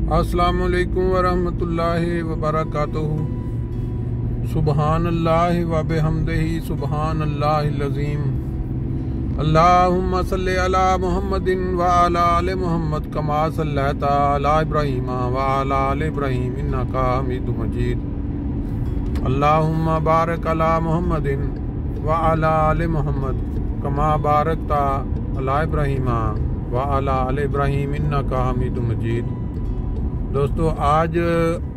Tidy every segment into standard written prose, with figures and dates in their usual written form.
अस्सलामुअलैकुम वरहमतुल्लाहि वबरकातुहू। सुबहानल्लाहि व बिहम्दिही सुबहानल्लाहिल अज़ीम। अल्लाहुम्मा सल्लि अला मुहम्मदिन व अला आलि मुहम्मद कमा सल्लैता अला इब्राहीम व अला आलि इब्राहीम इन्नका हमीदुम मजीद। अल्लाहुम्मा बारिक अला मुहम्मदिन व अला आलि मुहम्मद कमा बारकता अला इब्राहीम व अला आलि इब्राहीम इन्नका हमीदुम मजीद। दोस्तों, आज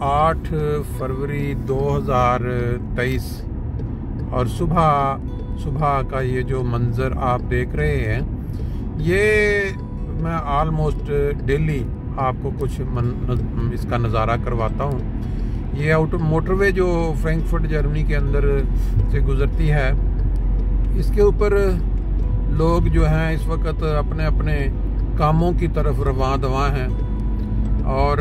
8 फरवरी 2023 और सुबह का ये जो मंज़र आप देख रहे हैं, ये मैं आलमोस्ट डेली आपको कुछ इसका नज़ारा करवाता हूँ। ये मोटरवे जो फ्रैंकफर्ट जर्मनी के अंदर से गुज़रती है, इसके ऊपर लोग जो हैं इस वक्त अपने अपने कामों की तरफ रवां दवां हैं। और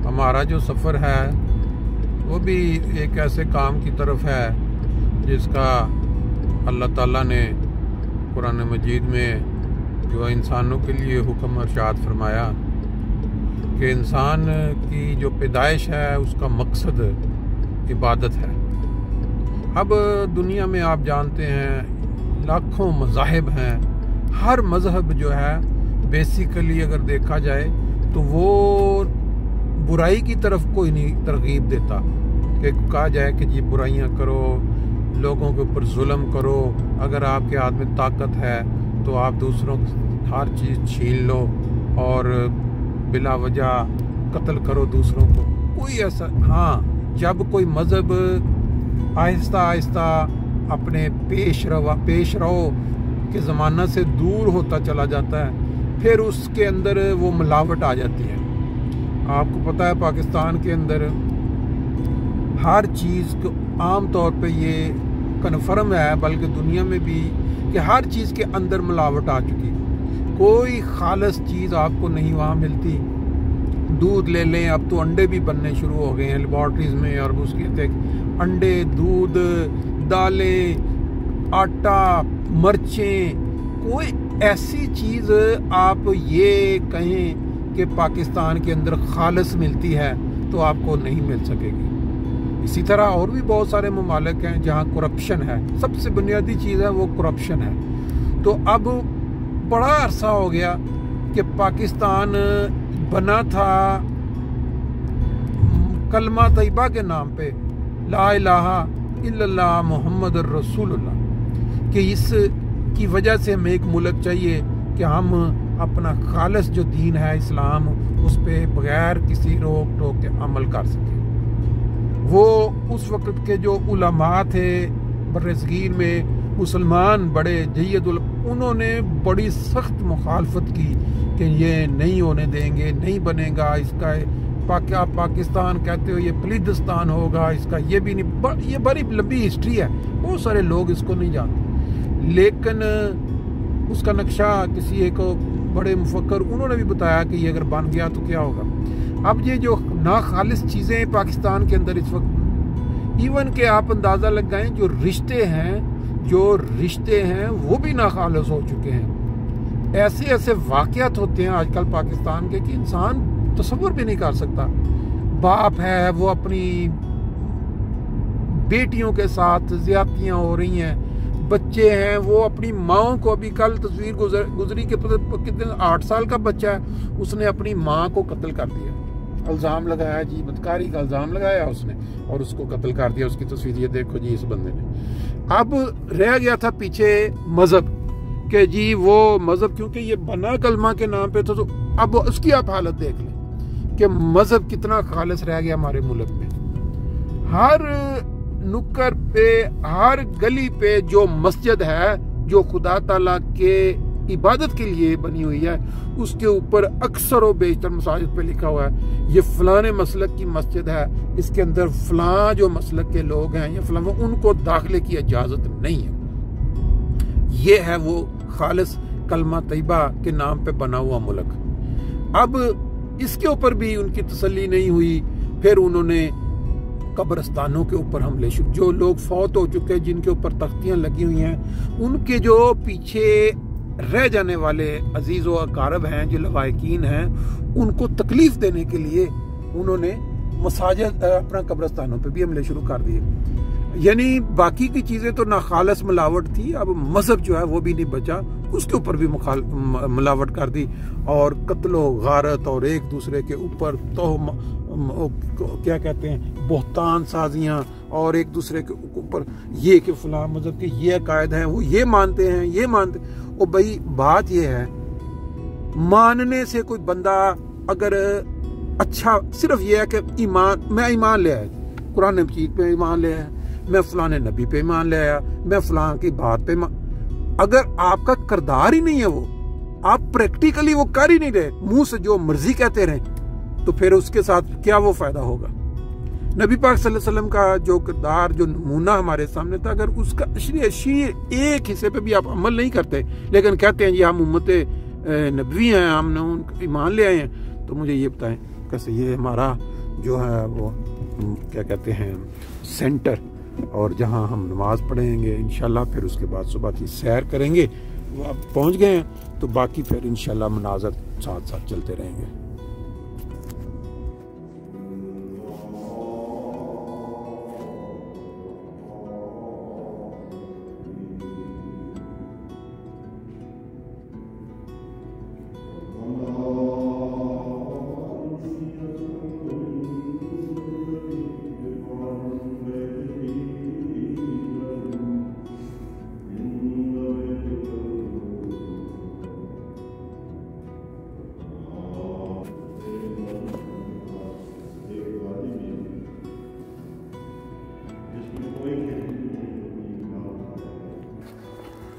हमारा जो सफ़र है वो भी एक ऐसे काम की तरफ है जिसका अल्लाह ताला ने कुरान मजीद में जो इंसानों के लिए हुक्म इरशाद फरमाया कि इंसान की जो पैदाइश है उसका मकसद इबादत है। अब दुनिया में आप जानते हैं लाखों मज़ाहिब हैं। हर मज़हब जो है बेसिकली अगर देखा जाए तो वो बुराई की तरफ कोई नहीं तरगीब देता कि कहा जाए कि जी बुराइयां करो, लोगों के ऊपर जुल्म करो, अगर आपके हाथ में ताकत है तो आप दूसरों की हर चीज़ छीन लो और बिला वजह कत्ल करो दूसरों को। कोई ऐसा, हाँ, जब कोई मज़हब आहिस्ता आहिस्ता अपने पेश रहो के ज़माना से दूर होता चला जाता है, फिर उसके अंदर वो मिलावट आ जाती है। आपको पता है पाकिस्तान के अंदर हर चीज़ को आम तौर पे ये कन्फर्म है, बल्कि दुनिया में भी, कि हर चीज़ के अंदर मिलावट आ चुकी है। कोई खालिस चीज़ आपको नहीं वहाँ मिलती। दूध ले लें, अब तो अंडे भी बनने शुरू हो गए हैं लेबॉर्ट्रीज़ में, और उसके अंडे, दूध, दालें, आटा, मिर्चें, कोई ऐसी चीज़ आप ये कहें कि पाकिस्तान के अंदर खालिस मिलती है तो आपको नहीं मिल सकेगी। इसी तरह और भी बहुत सारे ममालिक हैं जहाँ करप्शन है। सबसे बुनियादी चीज़ है वो करप्शन है। तो अब बड़ा अरसा हो गया कि पाकिस्तान बना था कलमा तैयबा के नाम पे, ला इलाहा इल्लल्लाह मुहम्मद रसूलुल्लाह, कि इस की वजह से हमें एक मुल्क चाहिए कि हम अपना खालिस जो दीन है इस्लाम, उस पे बगैर किसी रोक टोक के अमल कर सकें। वो उस वक्त के जो उलमा थे बर्रसगीर में, मुसलमान बड़े जय्यदुल, उन्होंने बड़ी सख्त मुखालफत की कि ये नहीं होने देंगे, नहीं बनेगा, इसका आप पाकिस्तान कहते हो ये पलीदिस्तान होगा, इसका ये भी नहीं। ये बड़ी लंबी हिस्ट्री है, बहुत सारे लोग इसको नहीं जानते। लेकिन उसका नक्शा किसी एक बड़े मुफक्कर उन्होंने भी बताया कि ये अगर बन गया तो क्या होगा। अब ये जो नाखालिस चीज़ें पाकिस्तान के अंदर इस वक्त, इवन के आप अंदाज़ा लगाएं जो रिश्ते हैं वो भी नाखालिस हो चुके हैं। ऐसे ऐसे वाक़यात होते हैं आजकल पाकिस्तान के कि इंसान तसव्वुर भी नहीं कर सकता। बाप है वो अपनी बेटियों के साथ ज़्यादतियाँ हो रही हैं, बच्चे हैं वो अपनी माँ को, अभी कल तस्वीर गुजरी के कितने 8 साल का बच्चा है, उसने अपनी माँ को कत्ल कर दिया, इल्ज़ाम लगाया जी, बदकारी का इल्ज़ाम लगाया उसने और उसको कत्ल कर दिया। उसकी तस्वीर ये देखो जी इस बंदे ने। अब रह गया था पीछे मज़हब कि जी वो मज़हब क्योंकि ये बना कलमा के नाम पे तो अब उसकी आप हालत देख लें कि मज़हब कितना खालिस रह गया हमारे मुल्क में। हर नुक्कर पे, हर गली पे जो मस्जिद है जो खुदा ताला के इबादत के लिए बनी हुई है, उसके ऊपर अक्सर व बेशतर मसाजिद पे लिखा हुआ है ये फलाने मसलक की मस्जिद है, इसके अंदर फलां जो मसलक के लोग हैं या फलां, उनको दाखिले की इजाज़त नहीं है। ये है वो खालिस कलमा तैयबा के नाम पे बना हुआ मुल्क। अब इसके ऊपर भी उनकी तसल्ली नहीं हुई, फिर उन्होंने कब्रिस्तानों के ऊपर हमले शुरू, जो लोग फौत हो चुके हैं जिनके ऊपर तख्तियां लगी हुई हैं, उनके जो पीछे रह जाने वाले अजीज़ व अकारब हैं, जो लवाकिन हैं, उनको तकलीफ देने के लिए उन्होंने मसाजिद अपना कब्रस्तानों पे भी हमले शुरू कर दिए। यानी बाकी की चीजें तो नाखालस मिलावट थी, अब मजहब जो है वो भी नहीं बचा, उसके ऊपर भी मिलावट कर दी और कत्लो गारत और एक दूसरे के ऊपर तो क्या कहते हैं बोहतान साजियां और एक दूसरे के ऊपर ये कि फलां मजहब के ये अकायद हैं, वो ये मानते हैं, ये मानते। ओ भाई बात ये है, मानने से कोई बंदा अगर अच्छा सिर्फ ये है कि ईमान, मैं ईमान ले आया कुरान मजीद पे ईमान ले आया, मैं फलाने नबी पे ईमान ले आया, मैं फलां की बात पे अगर आपका किरदार ही नहीं है, वो आप प्रैक्टिकली वो कर ही नहीं रहे, मुंह से जो मर्जी कहते रहे, तो फिर उसके साथ क्या वो फायदा होगा। नबी पाक सल्लल्लाहु अलैहि वसल्लम का जो किरदार, जो नमूना हमारे सामने था, अगर उसका अशरी एक हिस्से पे भी आप अमल नहीं करते, लेकिन कहते हैं जी हम उम्मत नबवी हैं, हमने उन ईमान ले आए हैं, तो मुझे ये बताएं कैसे ये हमारा जो है वो क्या कहते हैं सेंटर, और जहां हम नमाज पढ़ेंगे इंशाल्लाह, फिर उसके बाद सुबह की सैर करेंगे, वो आप पहुंच गए हैं तो बाकी फिर इंशाल्लाह मनाज़र साथ साथ चलते रहेंगे।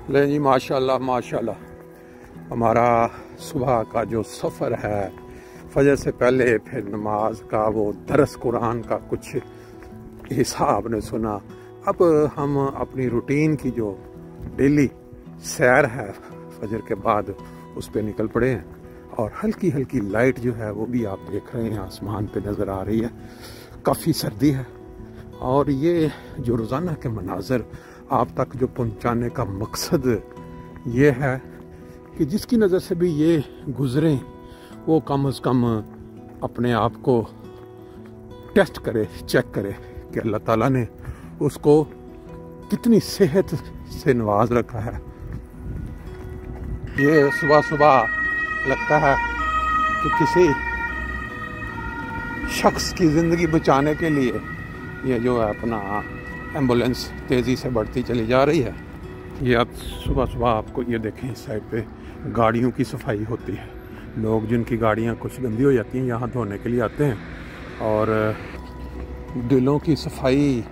ले जी माशाल्लाह माशाल्लाह, हमारा सुबह का जो सफ़र है, फजर से पहले फिर नमाज का वो दरस कुरान का कुछ हिसाब ने सुना। अब हम अपनी रूटीन की जो डेली सैर है फजर के बाद उस पर निकल पड़े हैं, और हल्की हल्की लाइट जो है वो भी आप देख रहे हैं आसमान पे नज़र आ रही है। काफ़ी सर्दी है, और ये जो रोज़ाना के मनाज़र आप तक जो पहुंचाने का मकसद ये है कि जिसकी नज़र से भी ये गुज़रें वो कम से कम अपने आप को टेस्ट करे, चेक करे कि अल्लाह ताला ने उसको कितनी सेहत से नवाज रखा है। ये सुबह सुबह लगता है कि किसी शख्स की ज़िंदगी बचाने के लिए ये जो है अपना एम्बुलेंस तेज़ी से बढ़ती चली जा रही है। ये अब सुबह सुबह आपको ये देखें, इस साइड पे गाड़ियों की सफाई होती है। लोग जिनकी गाड़ियाँ कुछ गंदी हो जाती हैं यहाँ धोने के लिए आते हैं, और दिलों की सफाई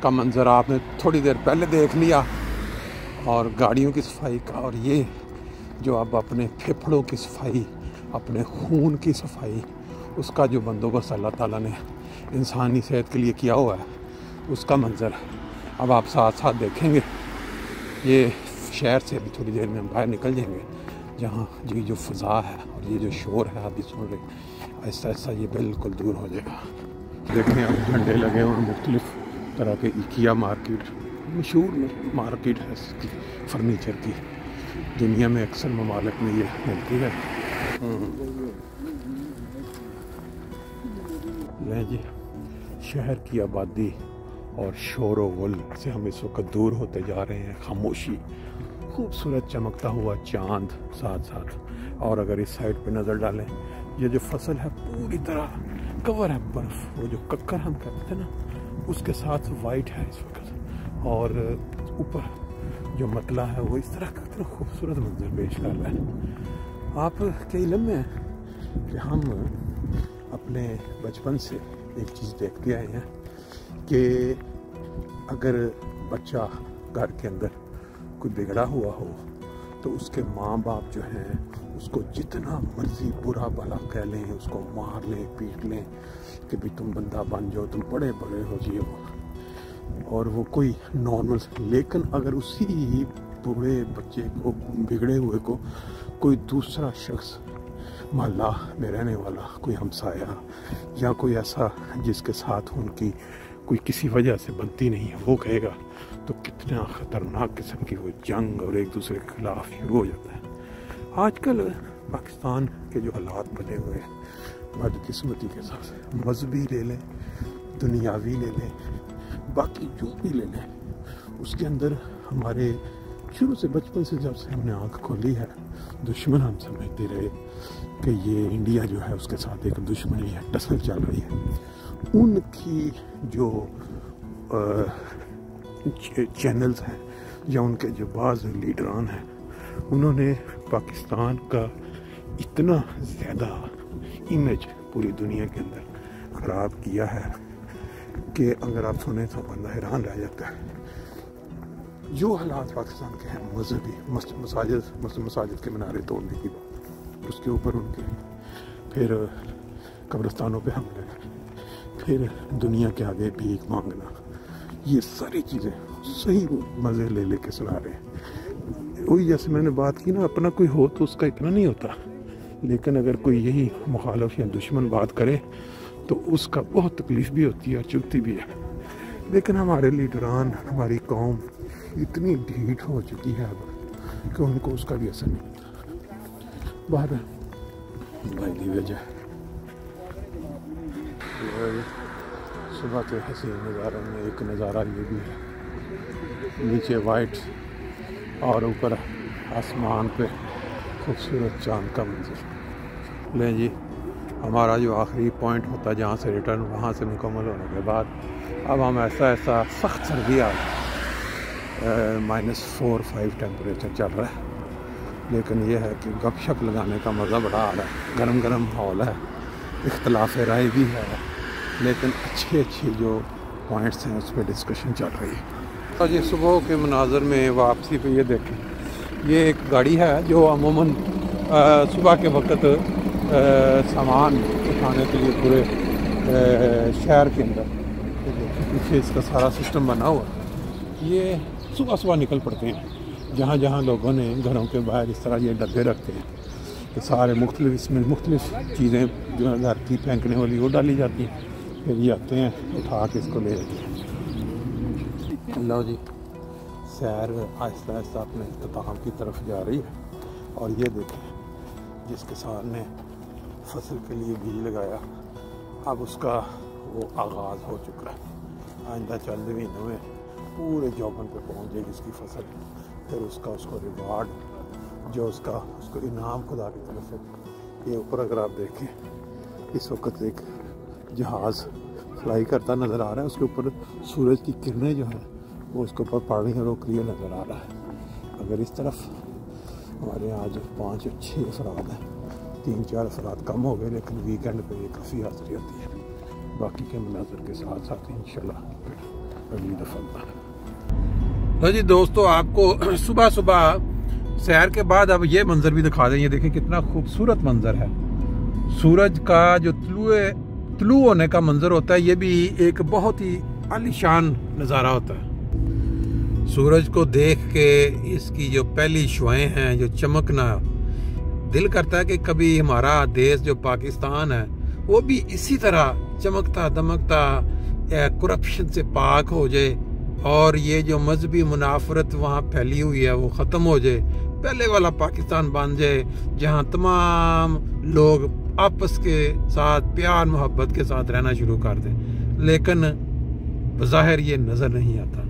का मंजर आपने थोड़ी देर पहले देख लिया, और गाड़ियों की सफाई का, और ये जो अब अपने फेफड़ों की सफाई, अपने खून की सफाई, उसका जो बंदोबस्त अल्लाह ताला ने इंसानी सेहत के लिए किया हुआ है, उसका मंजर अब आप साथ साथ देखेंगे। ये शहर से अभी थोड़ी देर में हम बाहर निकल जाएंगे, जहाँ जी जो फ़ज़ा है और ये जो शोर है अभी सुन रहे, ऐसा ऐसा ये बिल्कुल दूर हो जाएगा। देखें अब झंडे लगे हुए मुख्तलिफ़ तरह के। इकिया मार्केट मशहूर मार्केट है इसकी, फर्नीचर की, दुनिया में अक्सर ममालिक में ये मिलती है। ले जी, शहर की आबादी और शोर व गुल से हम इस वक्त दूर होते जा रहे हैं। खामोशी, खूबसूरत चमकता हुआ चांद साथ साथ, और अगर इस साइड पे नज़र डालें, ये जो फसल है पूरी तरह कवर है बर्फ़, वो जो कक्कर हम कहते थे ना, उसके साथ वाइट है इस वक्त, और ऊपर जो मतला है वो इस तरह का इतना खूबसूरत मंजर पेश कर रहा है। आप के इल्म में कि हम अपने बचपन से एक चीज़ देखते आए हैं कि अगर बच्चा घर के अंदर कोई बिगड़ा हुआ हो तो उसके माँ बाप जो हैं उसको जितना मर्जी बुरा भला कह लें, उसको मार लें, पीट लें कि भाई तुम बंदा बन जाओ, तुम बड़े बड़े हो जियो, और वो कोई नॉर्मल। लेकिन अगर उसी बूढ़े बच्चे को, बिगड़े हुए को, कोई दूसरा शख्स मोहल्ला में रहने वाला, कोई हमसाया या कोई ऐसा जिसके साथ उनकी कोई किसी वजह से बनती नहीं है, वो कहेगा, तो कितना ख़तरनाक किस्म की वो जंग और एक दूसरे के खिलाफ शुरू हो जाता है। आजकल पाकिस्तान के जो हालात बने हुए हैं, बदकिस्मती के साथ, मजहबी ले लें, दुनियावी ले लें, बाकी जो भी ले लें, उसके अंदर हमारे शुरू से बचपन से जब से हमने आँख खोली है, दुश्मन हम समझते रहे कि ये इंडिया जो है उसके साथ एक दुश्मनी है, टसल चल रही है। उनकी जो चैनल्स हैं या उनके जो बाज़ लीडरान हैं, उन्होंने पाकिस्तान का इतना ज़्यादा इमेज पूरी दुनिया के अंदर ख़राब किया है कि अगर आप सुने तो बंदा हैरान रह जाता है। जो हालात पाकिस्तान के हैं, मस्जिद मसाजिद के मीनारे तोड़ने की बात, उसके ऊपर उनके फिर कब्रिस्तानों पे हमले, फिर दुनिया के आगे भीख मांगना, ये सारी चीज़ें सही मज़े ले लेके सुना रहे हैं। वही जैसे मैंने बात की ना, अपना कोई हो तो उसका इतना नहीं होता, लेकिन अगर कोई यही मुखालिफ या दुश्मन बात करे तो उसका बहुत तकलीफ़ भी होती है और चुभती भी है। लेकिन हमारे लीडरान, हमारी कौम इतनी ढीठ हो चुकी है अब कि उनको उसका भी असर नहीं होता। बाहर भाई वजह सुबह के हसीन नज़ारों में एक नज़ारा ये भी है, नीचे वाइट और ऊपर आसमान पे खूबसूरत चांद का मंजर। लें जी, हमारा जो आखिरी पॉइंट होता है जहाँ से रिटर्न, वहाँ से मुकम्मल होने के बाद अब हम ऐसा सख्त सर्दी आ गई, -4-5 टेम्परेचर चल रहा है, लेकिन यह है कि गपशप लगाने का मज़ा बड़ा आ रहा है। गरम गरम माहौल है, इख्तलाफ राय भी है, लेकिन अच्छे जो पॉइंट्स हैं उस पर डिस्कशन चल रही है। तो ये सुबह के मनाजर में वापसी पे ये देखें, ये एक गाड़ी है जो अमूमन सुबह के वक्त सामान उठाने के लिए पूरे शहर के अंदर, पीछे इसका सारा सिस्टम बना हुआ, ये सुबह सुबह निकल पड़ते हैं। जहाँ जहाँ लोगों ने घरों के बाहर इस तरह ये डब्बे रखते हैं तो सारे मुख्तलिफ इसमें मुख्तलिफ चीज़ें जो घर की फेंकने वाली वो डाली जाती हैं, फिर ये आते हैं उठा के इसको ले जाते हैं। लो जी, सैर आहिस्ता आहिस्ता अपने इख्तिताम की तरफ जा रही है। और ये देखें, जिस किसान ने फसल के लिए बीज लगाया, अब उसका वो आगाज़ हो चुका है। आइंदा चंद महीनों में पूरे जौबन पे पहुँच जाएगी इसकी फसल, फिर उसको रिवार्ड जो उसको इनाम खुदा की तरफ से। ये ऊपर अगर आप देखें, इस वक्त एक जहाज़ फ्लाई करता नज़र आ रहा है, उसके ऊपर सूरज की किरणें जो हैं वो इसके ऊपर पड़ रही हैं और वो क्लियर नज़र आ रहा है। अगर इस तरफ हमारे यहाँ आज 5-6 अफराद हैं, 3-4 अफराद कम हो गए, लेकिन वीकेंड पे ये काफ़ी हाज़िरी होती है। बाकी के मनाज़र के साथ साथ इंशाल्लाह अगली दफ़ा। तो जी दोस्तों, आपको सुबह सुबह सैर के बाद अब ये मंजर भी दिखा दें। ये देखें कितना खूबसूरत मंजर है, सूरज का जो तुलू होने का मंजर होता है, ये भी एक बहुत ही आलीशान नज़ारा होता है। सूरज को देख के इसकी जो पहली शुआएं हैं, जो चमकना, दिल करता है कि कभी हमारा देश जो पाकिस्तान है वो भी इसी तरह चमकता दमकता करप्शन से पाक हो जाए, और ये जो मजहबी मुनाफरत वहाँ फैली हुई है वो ख़त्म हो जाए, पहले वाला पाकिस्तान बन जाए जहाँ तमाम लोग आपस के साथ प्यार मोहब्बत के साथ रहना शुरू कर दें। लेकिन बज़ाहिर ये नज़र नहीं आता।